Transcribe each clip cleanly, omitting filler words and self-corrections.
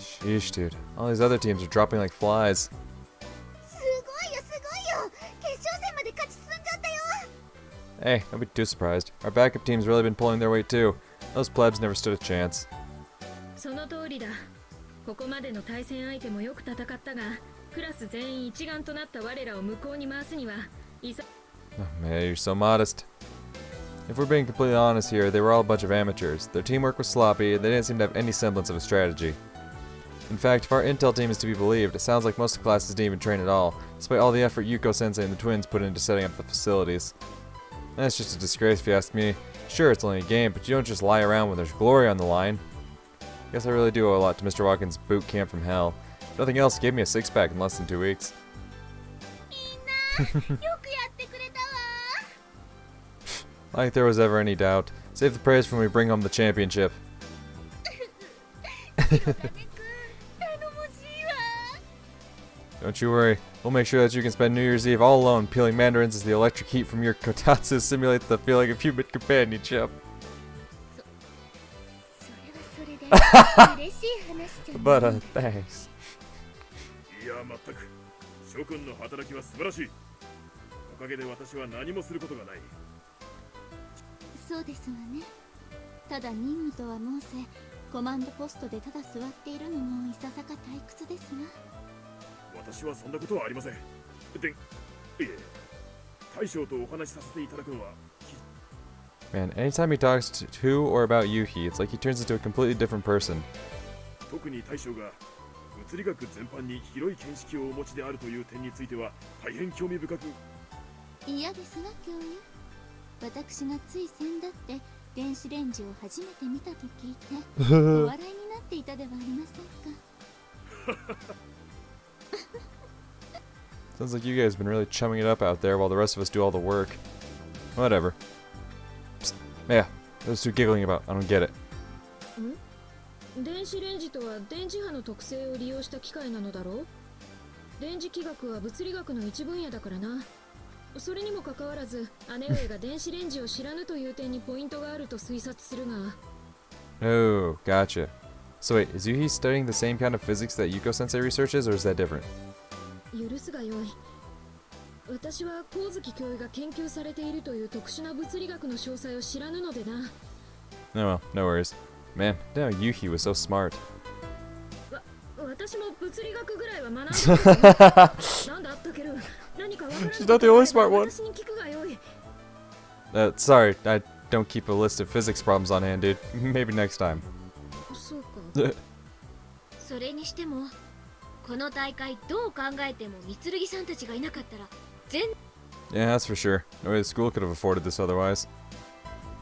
Sheesh, dude. All these other teams are dropping like flies. Hey, don't be too surprised. Our backup team's really been pulling their weight too. Those plebs never stood a chance. Oh man, you're so modest. If we're being completely honest here, they were all a bunch of amateurs. Their teamwork was sloppy, and they didn't seem to have any semblance of a strategy. In fact, if our intel team is to be believed, it sounds like most of the classes didn't even train at all, despite all the effort Yuko-sensei and the twins put into setting up the facilities. That's just a disgrace if you ask me. Sure, it's only a game, but you don't just lie around when there's glory on the line. Guess I really do owe a lot to Mr. Watkins' boot camp from hell. If nothing else, he gave me a six-pack in less than 2 weeks. Like there was ever any doubt. Save the praise for when we bring home the championship. Don't you worry. We'll make sure that you can spend New Year's Eve all alone peeling mandarins as the electric heat from your kotatsu simulates the feeling of human companionship. But thanks. そうですわね。ただ任務とは申せ、コマンドポストでただ座っているのもいささか退屈ですな。私はそんなことはありません。で、いえ、大将とお話しさせていただくのは。Man, anytime he talks to or about Yuhi, it's like he turns into a completely different person. 特に大将が物理学全般に広い見識をお持ちであるという点については大変興味深く。嫌ですな、教諭。私がつい先だって電子レンジを初めて見たと聞いてお笑いになっていたではありませんか。Sounds like you guys have been really chumming it up out there while the rest of us do all the work. Whatever. Psst. Yeah, those two giggling about. I don't get it. 電子レンジとは電磁波の特性を利用した機械なのだろう。電磁気学は物理学の一分野だからな。それにもかかわらず、姉上が電子レンジを知らぬという点にポイントがあると推察するが。Oh, gotcha. So wait, is Yuhi studying the same kind of physics that Yuko-sensei researches, or is that different? 許すがよい。私は光月教諭が研究されているという特殊な物理学の詳細を知らぬのでな。Oh well, no worries. Man, I didn't know Yuhi was so smart. 私も物理学ぐらいは学んでなんだったけど、何かわからない。She's not the only smart one. Sorry, I don't keep a list of physics problems on hand, dude. Maybe next time. そうか。それにしても、この大会どう考えても三剣さんたちがいなかったら全。Yeah, that's for sure. No way the school could have afforded this otherwise.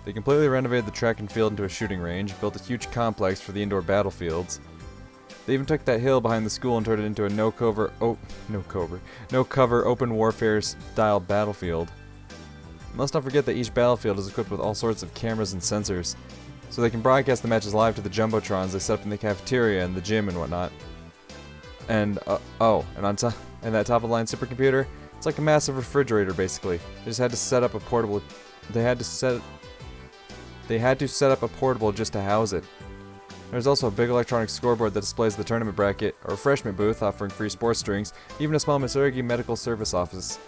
They completely renovated the track and field into a shooting range, built a huge complex for the indoor battlefields. They even took that hill behind the school and turned it into a no cover open warfare style battlefield. Let's not forget that each battlefield is equipped with all sorts of cameras and sensors, so they can broadcast the matches live to the jumbotrons they set up in the cafeteria and the gym and whatnot. And and that top of the line supercomputer, it's like a massive refrigerator basically. They just had to set up a portable. They had to set up a portable just to house it. There's also a big electronic scoreboard that displays the tournament bracket, a refreshment booth offering free sports drinks, even a small Mitsurugi medical service office.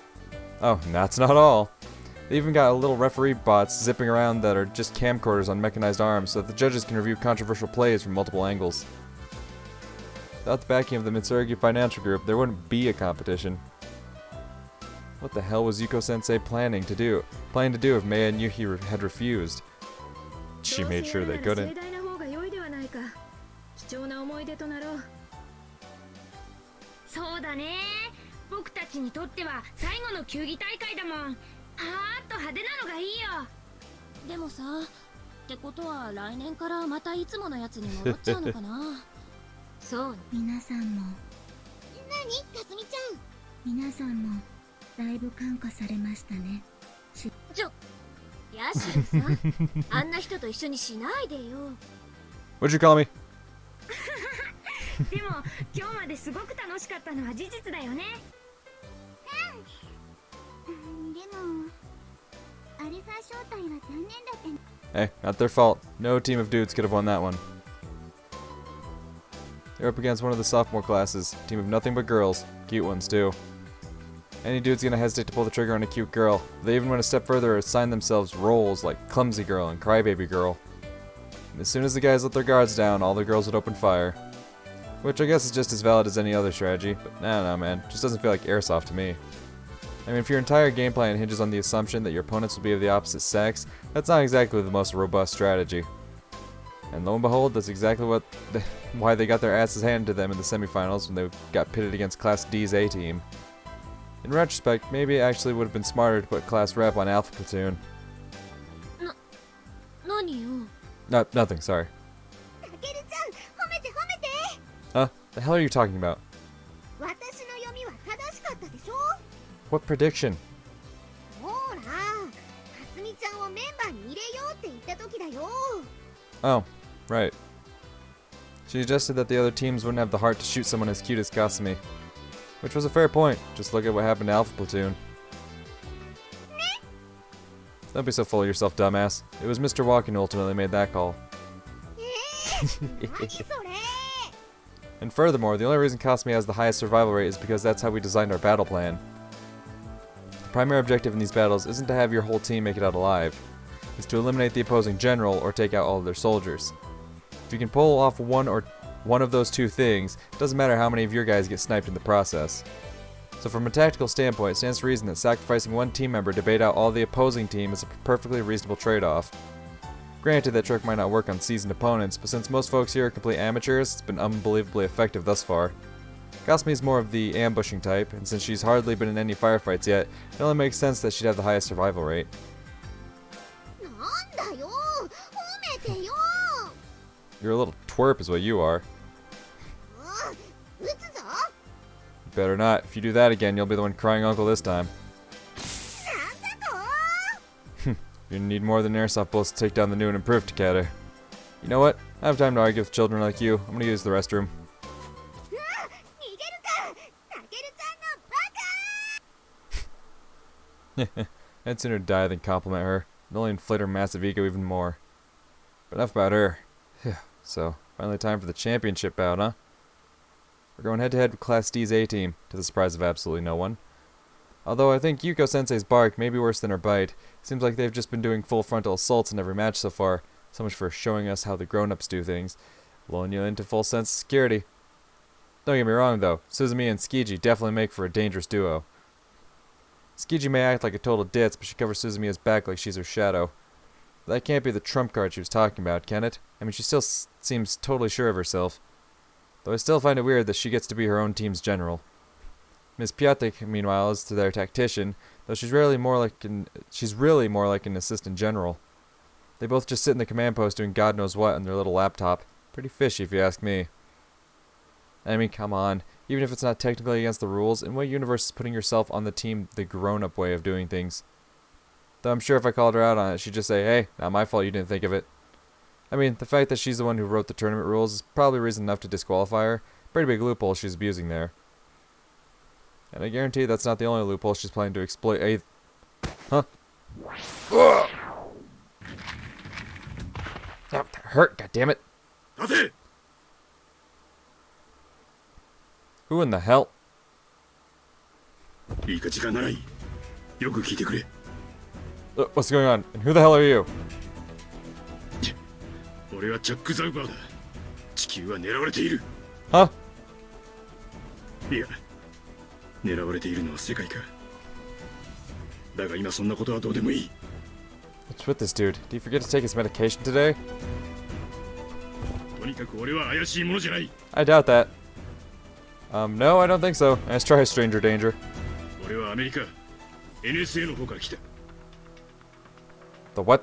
Oh, that's not all. They even got a little referee bots zipping around that are just camcorders on mechanized arms so that the judges can review controversial plays from multiple angles. Without the backing of the Mitsurugi Financial Group, there wouldn't be a competition. What the hell was Yuko-sensei planning to do if Mei and Yuhi had refused? She made sure they couldn't. 貴重な思い出となろう。そうだね。僕たちにとっては最後の球技大会だもん。はーっと派手なのがいいよ。でもさ、ってことは来年からまたいつものやつに戻っちゃうのかな。そう、皆さんも。何、かすみちゃん。皆さんもだいぶ感化されましたね。ヤシロさん、あんな人と一緒にしないでよ。What'd you call me? でも今日まですごく楽しかったのは事実だよね。でもアルファ正体は残念だった。Hey, not their fault. No team of dudes could have won that one. They're up against one of the sophomore classes. A team of nothing but girls. Cute ones, too. Any dude's gonna hesitate to pull the trigger on a cute girl. They even went a step further and assigned themselves roles like Clumsy Girl and Crybaby Girl. And as soon as the guys let their guards down, all the girls would open fire. Which I guess is just as valid as any other strategy, but I don't know, man. Just doesn't feel like airsoft to me. I mean, if your entire game plan hinges on the assumption that your opponents will be of the opposite sex, that's not exactly the most robust strategy. And lo and behold, that's exactly why they got their asses handed to them in the semifinals when they got pitted against Class D's A team. In retrospect, maybe it actually would have been smarter to put Class Rep on Alpha Platoon. No, nothing, sorry. Huh? The hell are you talking about? What prediction? Oh, right. She suggested that the other teams wouldn't have the heart to shoot someone as cute as Kasumi. Which was a fair point. Just look at what happened to Alpha Platoon. Don't be so full of yourself, dumbass. It was Mr. Walken who ultimately made that call. And furthermore, the only reason Kasumi has the highest survival rate is because that's how we designed our battle plan. The primary objective in these battles isn't to have your whole team make it out alive. It's to eliminate the opposing general or take out all of their soldiers. If you can pull off one of those two things, it doesn't matter how many of your guys get sniped in the process. So from a tactical standpoint, it stands to reason that sacrificing one team member to bait out all the opposing team is a perfectly reasonable trade-off. Granted, that trick might not work on seasoned opponents, but since most folks here are complete amateurs, it's been unbelievably effective thus far. Kasumi is more of the ambushing type, and since she's hardly been in any firefights yet, it only makes sense that she'd have the highest survival rate. You're a little twerp is what you are. Better not. If you do that again, you'll be the one crying uncle this time. You need more than airsoft bullets to take down the new and improved Takeda. You know what? I have time to argue with children like you. I'm gonna use the restroom. I'd sooner die than compliment her. It'll only inflate her massive ego even more. But enough about her. So, finally time for the championship bout, huh? We're going head-to-head with Class D's A team, to the surprise of absolutely no one. Although I think Yuko-sensei's bark may be worse than her bite. Seems like they've just been doing full frontal assaults in every match so far. So much for showing us how the grown-ups do things. Lulling you into full sense of security. Don't get me wrong though, Suzumi and Tsukiji definitely make for a dangerous duo. Tsukiji may act like a total ditz, but she covers Suzumi's back like she's her shadow. But that can't be the trump card she was talking about, can it? I mean, she still seems totally sure of herself. Though I still find it weird that she gets to be her own team's general. Ms. Piatek, meanwhile, is to their tactician, though she's really more like an assistant general. They both just sit in the command post doing God knows what on their little laptop. Pretty fishy, if you ask me. I mean, come on. Even if it's not technically against the rules, in what universe is putting yourself on the team the grown-up way of doing things? Though I'm sure if I called her out on it, she'd just say, hey, not my fault you didn't think of it. I mean, the fact that she's the one who wrote the tournament rules is probably reason enough to disqualify her. Pretty big loophole she's abusing there. And I guarantee that's not the only loophole she's planning to exploit. Huh? Ugh! That hurt, goddammit! Who in the hell? What's going on? And who the hell are you? Huh? What's with this dude? Did he forget to take his medication today? I doubt that. No, I don't think so. Let's try stranger danger. The what?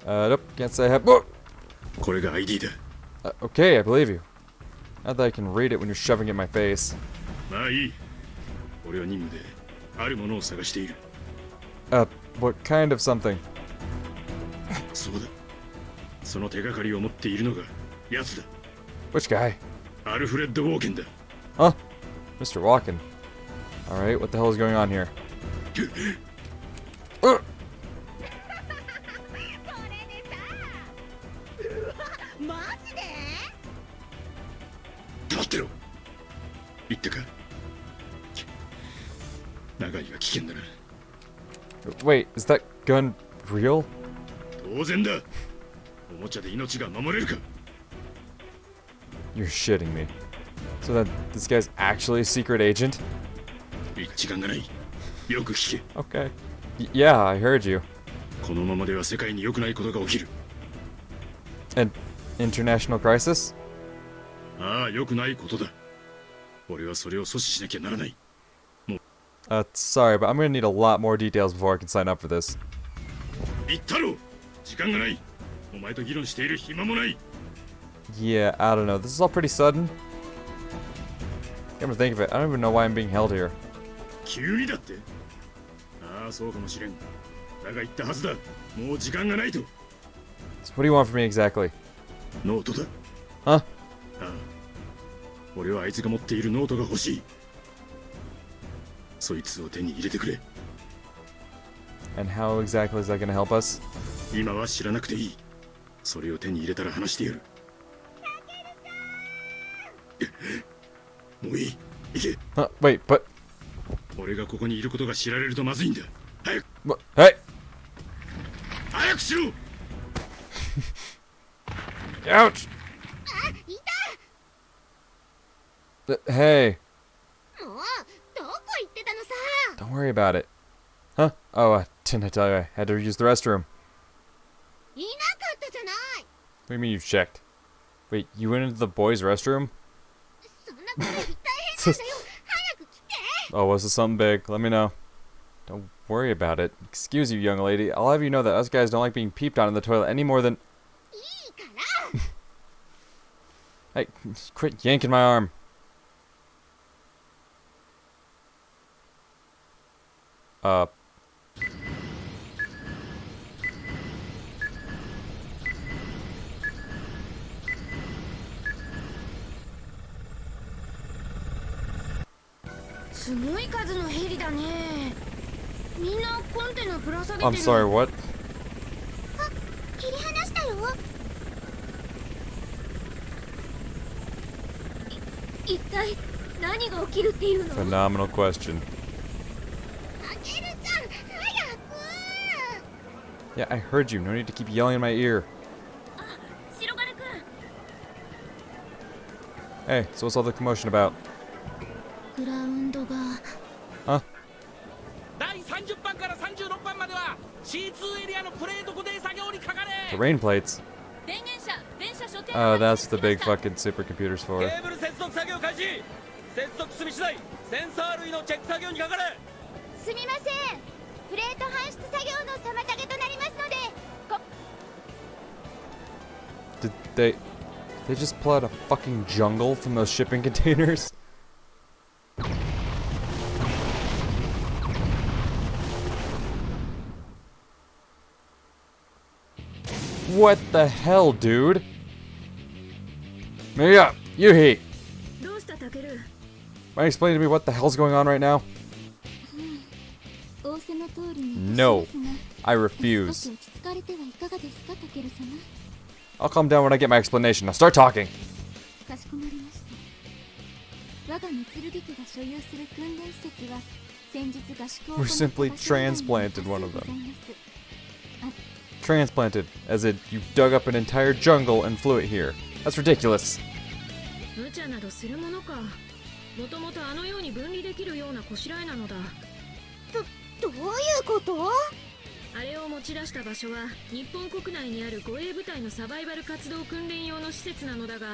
Nope, can't say I have. Okay, I believe you. Not that I can read it when you're shoving it in my face. What kind of something? Which guy? Huh? Mr. Walken. Alright, what the hell is going on here? マジで？黙ってろ。言ったか。長井は危険だな。 Wait, is that gun real? 当然だ。おもちゃで命が守れるか。 You're shitting me. So that this guy's actually a secret agent? いい時間がない。よく聞け。 Okay. Yeah, I heard you. このままでは世界に良くないことが起きる。 An international crisis? ああ、良くないことだ。俺はそれを阻止しなきゃならない。 Sorry, but I'm gonna need a lot more details before I can sign up for this. 言ったろ。時間がない。お前と議論している暇もない。 Yeah, I don't know. This is all pretty sudden. Come to think of it, I don't even know why I'm being held here. 急にだって。ああ、そうかもしれん。だが言ったはずだ。もう時間がないと。 So what do you want from me exactly? ノートだ。 Huh? ああ。俺はあいつが持っているノートが欲しい。そいつを手に入れてくれ。 And how exactly is that gonna help us? 今は知らなくていい。それを手に入れたら話してやる。もういい。行け。 Wait, but... 俺がここにいることが知られるとまずいんだ。早く。Hey! 早くしろ。 Ouch! あ、い Hey, た。もうどこ行ってたのさ。 don't worry about it. Huh? Oh, didn't I tell you I had to use the restroom? いなかったじゃない。 What do you mean you've checked? Wait, you went into the boys' restroom? そんなこと言ったら変なんだよ。早く来て。 Oh, was this something big? Let me know. Don't worry about it. Excuse you, young lady. I'll have you know that us guys don't like being peeped on in the toilet any more than... いいから。 Hey, quit yanking my arm. Uh...すごい数のヘリだね。みんなコンテナぶら下げてる。 I'm sorry, what? あ、切り離したよ。一体何が起きるっていうの？ Phenomenal question. あけるちゃん、早く。 Yeah, I heard you. No need to keep yelling in my ear. あ、白金くん。 Hey, so what's all the commotion about? グラウンドが。 Huh? 第30番から36番までは C2 エリアのプレート固定作業にかかれ。 Terrain plates? 電源車、電車所定。 Oh, that's the big fucking supercomputers ケ for. ーブル接続作業開始。接続済み次第センサー類のチェック作業にかかれ。すみません。プレート搬出作業の妨げとなりますので。 Did they just pull out a fucking jungle from those shipping containers? What the hell, dude? Mia, Yuhi, どうしたタケル？ mind explaining to me what the hell's going on right now? 仰せの通りに。 No, I refuse. 落ち着かれてはいかがですか、タケル様。 I'll calm down when I get my explanation. Now start talking. かしこまりました。我が三剣家が所有する訓練施設は先日合宿を行 We're った simply 場所以外にも transplanted one of 多数 them. ございます。 Transplanted, as in you dug up an entire jungle and flew it here. That's ridiculous. 無茶などするものか。もともとあのように分離できるようなこしらえなのだ。どういうこと？あれを持ち出した場所は日本国内にある護衛部隊のサバイバル活動訓練用の施設なのだが、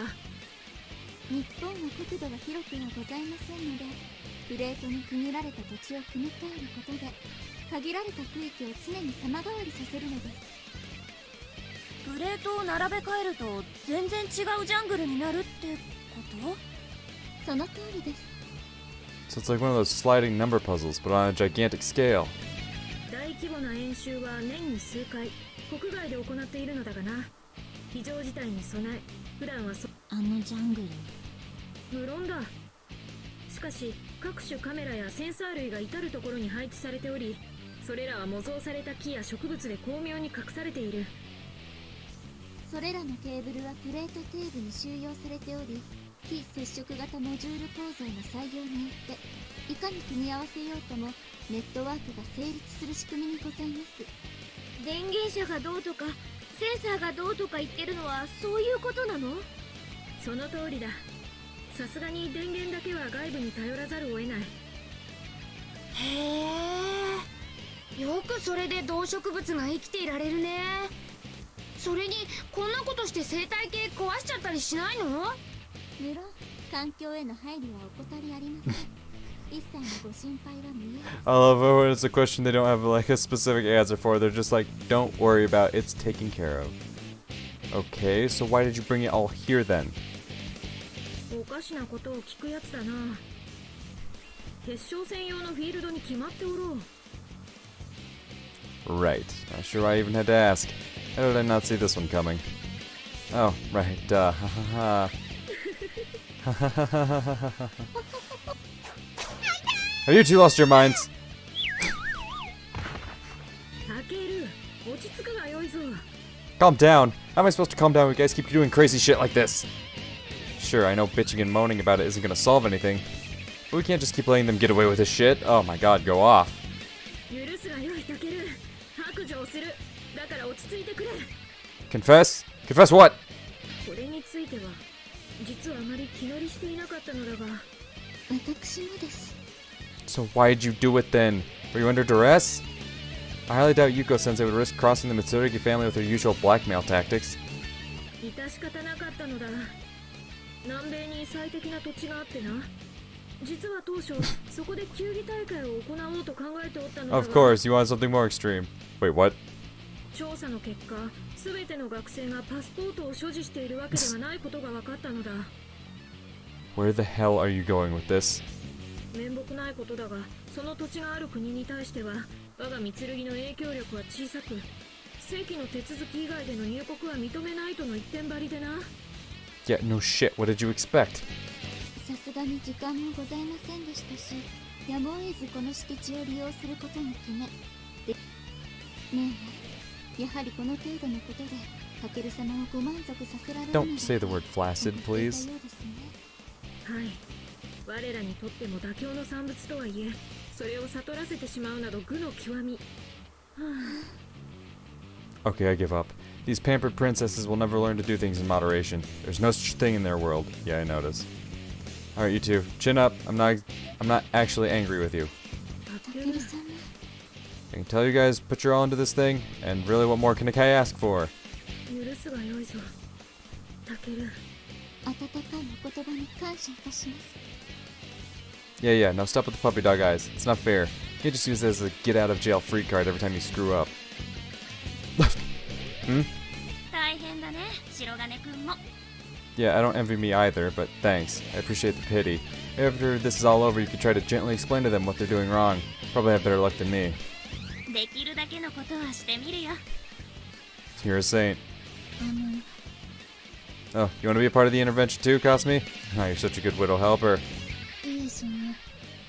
日本の国土は広くはございませんので、プレートに区切られた土地を組み替えることで限られた区域を常に様変わりさせるのです。プレートを並べ替えると全然違うジャングルになるってこと？その通りです。 So it's like one of those sliding number puzzles, but on a gigantic scale. 大規模な演習は年に数回国外で行っているのだがな。非常事態に備え、普段はあのジャングル。無論だ。しかし各種カメラやセンサー類が至る所に配置されており、それらは模造された木や植物で巧妙に隠されている。それらのケーブルはプレート底部に収容されており、非接触型モジュール構造の採用によっていかに組み合わせようともネットワークが成立する仕組みにございます。電源車がどうとかセンサーがどうとか言ってるのはそういうことなの？その通りだ。さすがに電源だけは外部に頼らざるを得ない。へえ、よくそれで動植物が生きていられるね。それにこんなことして生態系壊しちゃったりしないの？無論環境への配慮は怠りありません。一切のご心配は無用です。 I love it when it's a question they don't have like a specific answer for. They're just like, don't worry about it, it's taken care of. Okay, so why did you bring it all here then? おかしなことを聞くやつだな。決勝戦用のフィールドに決まっておろう。 Right. Not sure why I even had to ask. How did I not see this one coming? Oh, right. Ha ha ha. Have you two lost your minds? タケル、落ち着くがよいぞ。 Calm down. How am I supposed to calm down when you guys keep doing crazy shit like this? Sure, I know bitching and moaning about it isn't gonna solve anything, but we can't just keep letting them get away with this shit. Oh my god, go off. 許すがよいタケル。白状する。だから落ち着いてくれ。 Confess? Confess what? これについては実はあまり気乗りしていなかったのだが。私もです。 So why did you do it then? Were you under duress? I highly doubt Yuko-sensei would risk crossing the Mitsurugi family with her usual blackmail tactics. 致し方なかったのだ。南米に最適な土地があってな。実は当初そこで球技大会を行おうと考えておったのだが。 Of course, you want something more extreme. Wait, what? 調査の結果、すべての学生がパスポートを所持しているわけではないことが分かったのだ。 Where the hell are you going with this? 面目ないことだが、その土地がある国に対しては我が三剣の影響力は小さく、正規の手続き以外での入国は認めないとの一点張りでな。 Yeah, no shit. What did you expect? さすがに時間もございませんでしたし、やむを得ずこの敷地を利用することに決め。で、ねえ、やはりこの程度のことでタケル様をご満足させられるの Don't say the word flaccid, please. はい。我らにとっても妥協の産物とはいえ、それを悟らせてしまうなど愚の極み。Okay, I give up. These pampered princesses will never learn to do things in moderation. There's no such thing in their world. Yeah, I notice. Alright, you two, chin up. I'm not actually angry with you. タケル I can tell you guys put your all into this thing, and really what more can I ask for? 許すがよいぞ。タケル。温かいお言葉に感謝いたします。 Yeah, now stop with the puppy dog eyes. It's not fair. You can't just use it as a get out of jail free card every time you screw up. Hmm? 大変だね、白金くんも。 Yeah, I don't envy me either, but thanks. I appreciate the pity. After this is all over, you could try to gently explain to them what they're doing wrong. Probably have better luck than me. できるだけのことはしてみるよ。 You're a saint. Oh, you want to be a part of the intervention too, Cosme? Oh, you're such a good widow helper. いえ、その、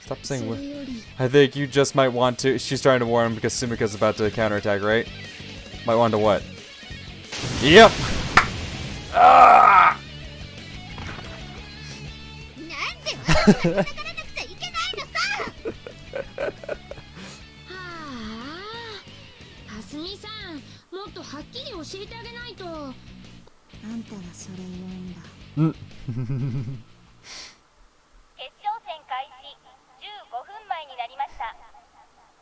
Stop それ saying よ wi- り、 I think you just might want to. She's trying to warn him because Sumika's about to counterattack, right? Might want to what? Yep! Ah! なんで私が戦わなくちゃいけないのさ。はあ、かすみさん、もっとはっきり教えてあげないと。あんたがそれ言うんだ。決勝戦開始15分前になりました。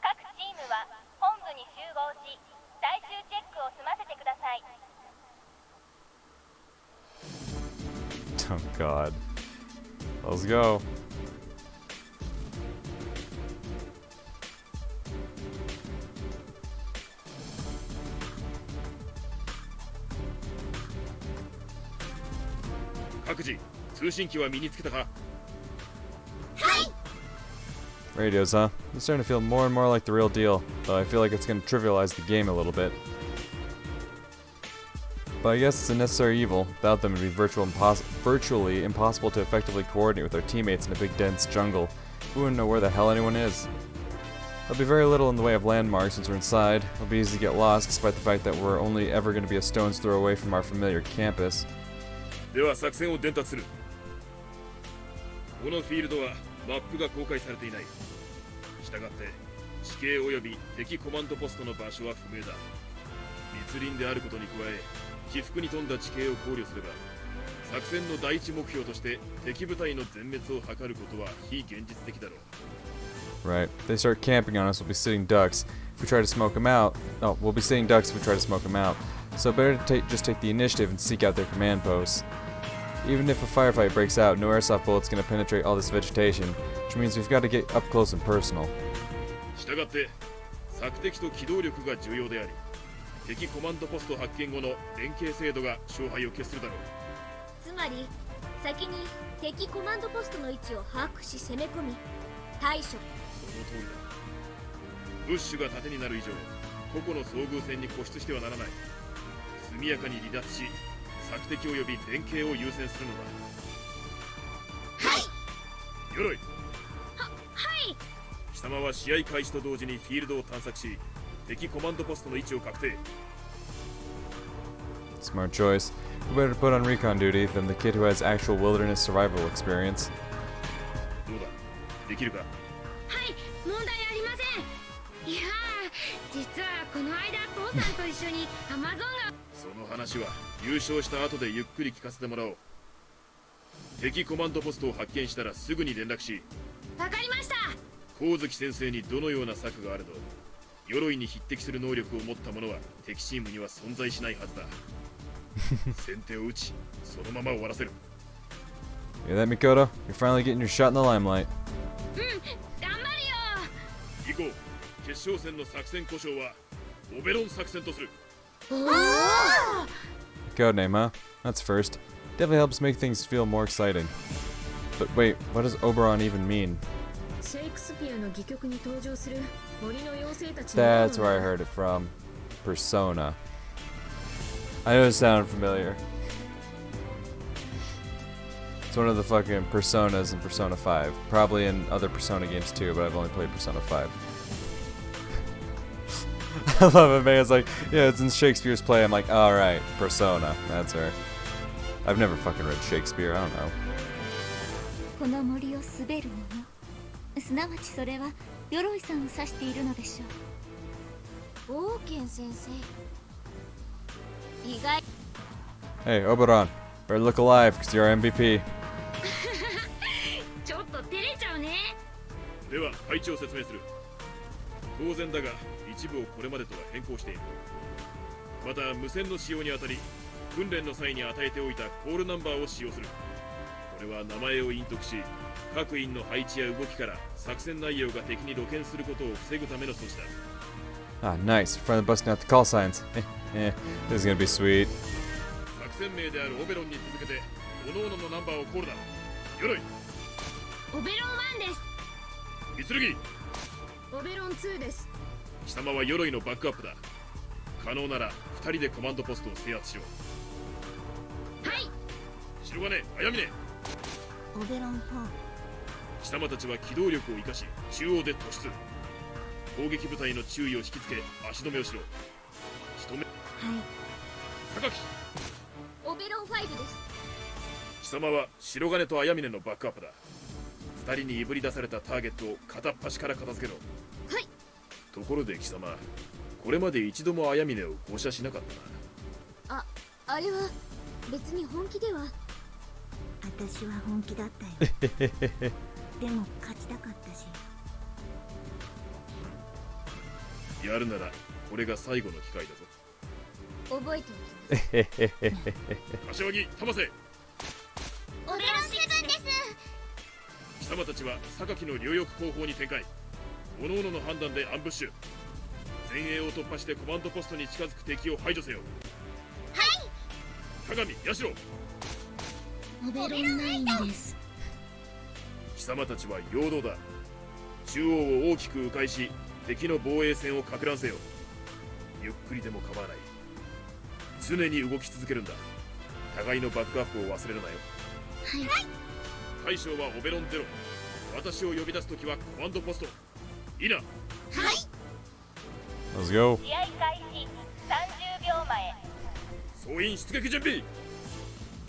各チームは本部に集合し、最終チェックを済ませてください。 Oh god. Let's go. Radios, huh? I'm starting to feel more and more like the real deal, though I feel like it's going to trivialize the game a little bit. But I guess it's a necessary evil. Without them, it would be virtually impossible to effectively coordinate with our teammates in a big dense jungle. We wouldn't know where the hell anyone is. There'll be very little in the way of landmarks once we're inside. It'll be easy to get lost despite the fact that we're only ever going to be a stone's throw away from our familiar campus. では作戦を伝達する。このフィールドはマップが公開されていない。したがって地形及び敵コマンドポストの場所は不明だ。密林であることに加え、起伏に富んだ地形を考慮すれば、作戦の第一目標として敵部隊の全滅を図ることは非現実的だろう。 Right. If they start camping on us, we'll be sitting ducks. If we try to smoke them out... Oh, we'll be sitting ducks if we try to smoke them out. So better to just take the initiative and seek out their command posts. Even if a firefight breaks out, no airsoft bullet's going to penetrate all this vegetation, which means we've got to get up close and personal. したがって、索敵と機動力が重要であり、敵コマンドポスト発見後の連携制度が勝敗を決するだろう。つまり先に敵コマンドポストの位置を把握し攻め込み対処。その通りだ。ブッシュが盾になる以上、個々の遭遇戦に固執してはならない。速やかに離脱し、索敵及び連携を優先するのだ。はい。鎧。はい。貴様は試合開始と同時にフィールドを探索し、敵コマンドポストの位置を確定。Smart choice. Who better to put on recon duty than the kid who has actual wilderness survival experience? どうだ、できるか。はい、問題ありません。いやー、実はこの間父さんと一緒にアマゾンがその話は優勝した後でゆっくり聞かせてもらおう。敵コマンドポストを発見したらすぐに連絡し、わかりました。光月先生にどのような策があれど、鎧に匹敵する能力を持った者は敵チームには存在しないはずだ。先手を打ち、そのまま終わらせる。Hear that, Mikoto? You're finally getting your shot in the limelight. うん、頑張るよ。以降、決勝戦の作戦故障はオベロン作戦とする。Codename, huh? That's first. Definitely helps make things feel more exciting. But wait, what does Oberon even mean? シェイクスピアの戯曲に登場する森の妖精たちの That's where I heard it from. Persona. I know it sounded familiar. It's one of the fucking personas in Persona 5. Probably in other Persona games too, but I've only played Persona 5. I love it, man. It's like, yeah, it's in Shakespeare's play. I'm like, alright, Persona. That's her. I've never fucking read Shakespeare. I don't know. この森を滑る者、すなわちそれは鎧さんを指しているのでしょう。オーケン先生。意外。Hey, Oberon. Better look alive, because you're our MVP. ちょっと照れちゃうね。では配置を説明する。当然だが一部をこれまでとは変更している。また無線の使用にあたり訓練の際に与えておいたコールナンバーを使用する。これは名前を隠匿し、各員の配置や動きから作戦内容が敵に露見することを防ぐための措置だ。Ah, nice. Finally busting out the call signs. This is gonna be sweet. 作戦名であるオベロンに続けて各々のナンバーをコールだ。鎧。オベロン1です。三剣。オベロン2です。貴様は鎧のバックアップだ。可能なら2人でコマンドポストを制圧しよう。はい。白金、綾峰。オベロン4。貴様たちは機動力を生かし中央で突出。攻撃部隊の注意を引きつけ足止めをしろ。仕留め。はい。榊。オベロン5です。貴様は白金と綾峰のバックアップだ。2人にいぶり出されたターゲットを片っ端から片付けろ。はい。ところで貴様、これまで一度も綾峰を誤射しなかったな。あれは別に本気では。私は本気だったよ。でも勝ちたかったし。やるならこれが最後の機会だぞ。覚えておきます。柏木、玉瀬。オベロン7です。貴様たちは榊の両翼後方に展開。各々の判断でアンブッシュ。前衛を突破してコマンドポストに近づく敵を排除せよ。はい。鏡、社。オベロン9です。貴様たちは陽動だ。中央を大きく迂回し敵の防衛線をか乱せよ。ゆっくりでも構わない。常に動き続けるんだ。互いのバックアップを忘れるなよ。はい。大将はオベロン0。私を呼び出すときはコマンドポスト。いいな。はい Let's go. 試合開始30秒前。総員出撃準備。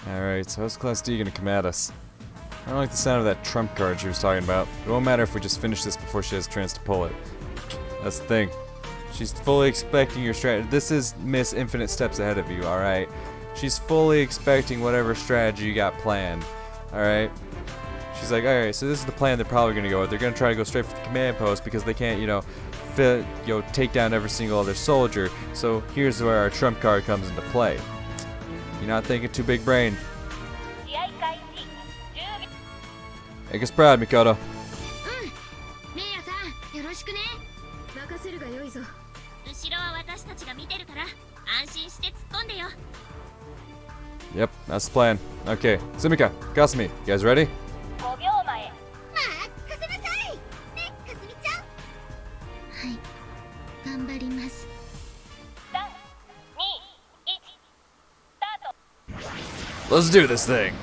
Alright, so how's Class D gonna come at us? I don't like the sound of that trump card she was talking about. It won't matter if we just finish this before she has a chance to pull it. That's the thing. She's fully expecting your strategy. This is Miss Infinite Steps ahead of you, alright? She's fully expecting whatever strategy you got planned, alright? She's like, alright, so this is the plan they're probably gonna go with. They're gonna try to go straight for the command post because they can't, take down every single other soldier. So here's where our trump card comes into play. You're not thinking too big brain. 試合開始10秒。 Make us proud, Mikoto. メイヤさんよろしくね。任せるがよいぞ。後ろは私たちが見てるから安心して突っ込んでよ。 Yep, that's the plan. Okay, Sumika, Kasumi, you guys ready? 5秒前。任せなさいね、かすみちゃん。はい頑張ります。 3、2、1、スタート。 Let's do this thing.